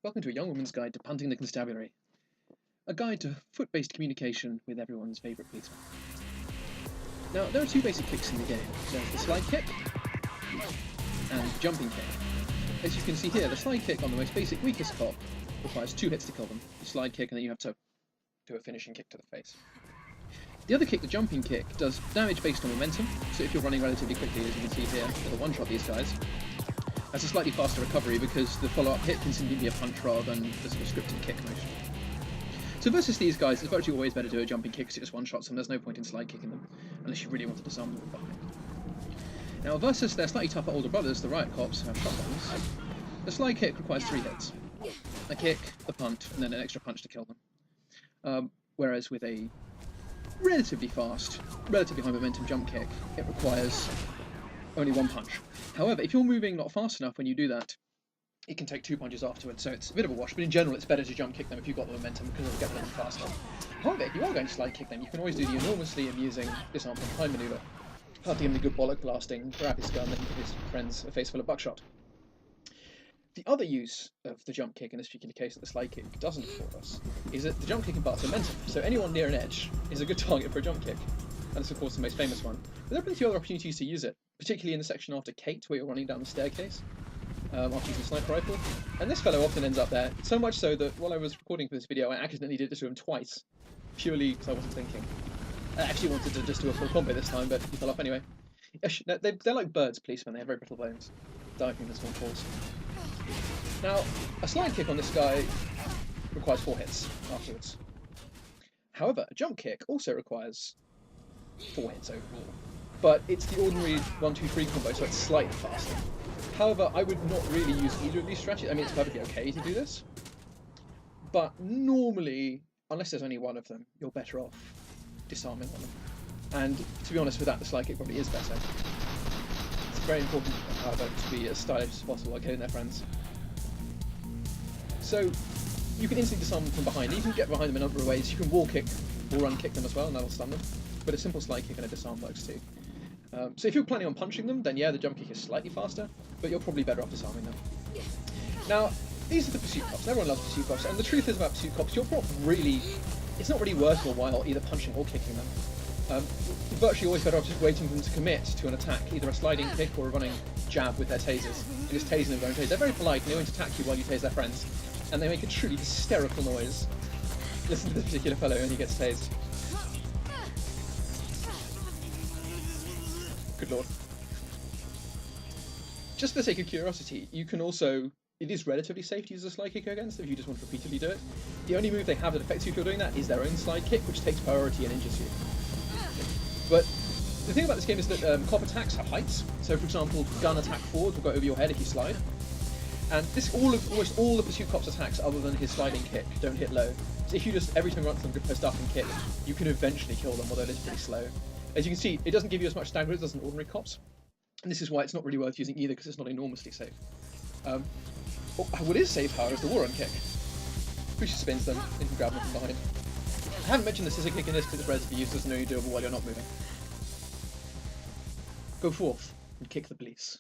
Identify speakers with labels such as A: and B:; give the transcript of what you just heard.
A: Welcome to a young woman's guide to punting the constabulary. A guide to foot-based communication with everyone's favourite policeman. Now, there are two basic kicks in the game. There's the slide kick and the jumping kick. As you can see here, the slide kick on the most basic, weakest cop requires 2 hits to kill them. You slide kick and then you have to do a finishing kick to the face. The other kick, the jumping kick, does damage based on momentum, so if you're running relatively quickly, as you can see here, it'll one-shot these guys. That's a slightly faster recovery because the follow-up hit can simply be a punch rather than the sort of scripted kick motion. So versus these guys, it's virtually always better to do a jumping kick because it just one-shots them. There's no point in slide kicking them unless you really want to disarm them behind. Now versus their slightly tougher older brothers, the riot cops, who have shotguns, the slide kick requires 3 hits. A kick, a punt, and then an extra punch to kill them. Whereas with a relatively fast, relatively high momentum jump kick, it requires only 1 punch. However, if you're moving not fast enough when you do that, it can take 2 punches afterwards, so it's a bit of a wash, but in general it's better to jump kick them if you've got the momentum because it'll get them faster. However, if you are going to slide kick them, you can always do the enormously amusing disarm from behind manoeuvre. After giving a good bollock blasting, grab his gun, and give his friends a face full of buckshot. The other use of the jump kick in this particular case that the slide kick doesn't afford us is that the jump kick imparts momentum, so anyone near an edge is a good target for a jump kick. And it's of course the most famous one. But there are plenty of other opportunities to use it, particularly in the section after Kate, where you're running down the staircase after using a sniper rifle. And this fellow often ends up there, so much so that while I was recording for this video, I accidentally did this to him twice, purely because I wasn't thinking. I actually wanted to just do a full combo this time, but he fell off anyway. They're like birds, policemen, they have very brittle bones, die from the small falls. Now, a slide kick on this guy requires 4 hits afterwards. However, a jump kick also requires 4 hits overall, but it's the ordinary 1-2-3 combo, so it's slightly faster. However, I would not really use either of these strategies. I mean, it's perfectly okay to do this, but normally, unless there's only one of them, you're better off disarming on them. And to be honest with that, the slide kick probably is better. It's very important, however, to be as stylish as possible while killing their friends. So, you can instantly disarm them from behind. You can get behind them in a number of ways. You can wall kick, or run kick them as well, and that'll stun them. But a simple slide kick and a disarm works too. So if you're planning on punching them, then yeah, the jump kick is slightly faster, but you're probably better off disarming them. Now, these are the pursuit cops. Everyone loves pursuit cops, and the truth is about pursuit cops, it's not really worth your while either punching or kicking them. You're virtually always better off just waiting for them to commit to an attack, either a sliding kick or a running jab with their tasers, and just tasing them with their own tasers. They're very polite, and they won't attack you while you tase their friends, and they make a truly hysterical noise. Listen to this particular fellow when he gets tased. Good lord. Just for the sake of curiosity, you can also... It is relatively safe to use a slide kick against them if you just want to repeatedly do it. The only move they have that affects you if you're doing that is their own slide kick, which takes priority and injures you. But the thing about this game is that cop attacks have heights. So for example, gun attack forward will go over your head if you slide. And almost all the pursuit cops' attacks, other than his sliding kick, don't hit low. So if you just every time you run to them, go post up and kick, you can eventually kill them, although it is pretty slow. As you can see, it doesn't give you as much stagger as it does in ordinary cops. And this is why it's not really worth using either, because it's not enormously safe. What is safe, however, is the war run kick. Push spins them, and you can grab them from behind. I haven't mentioned the scissor kick in this because it's relatively useless and only doable while you're not moving. Go forth and kick the police.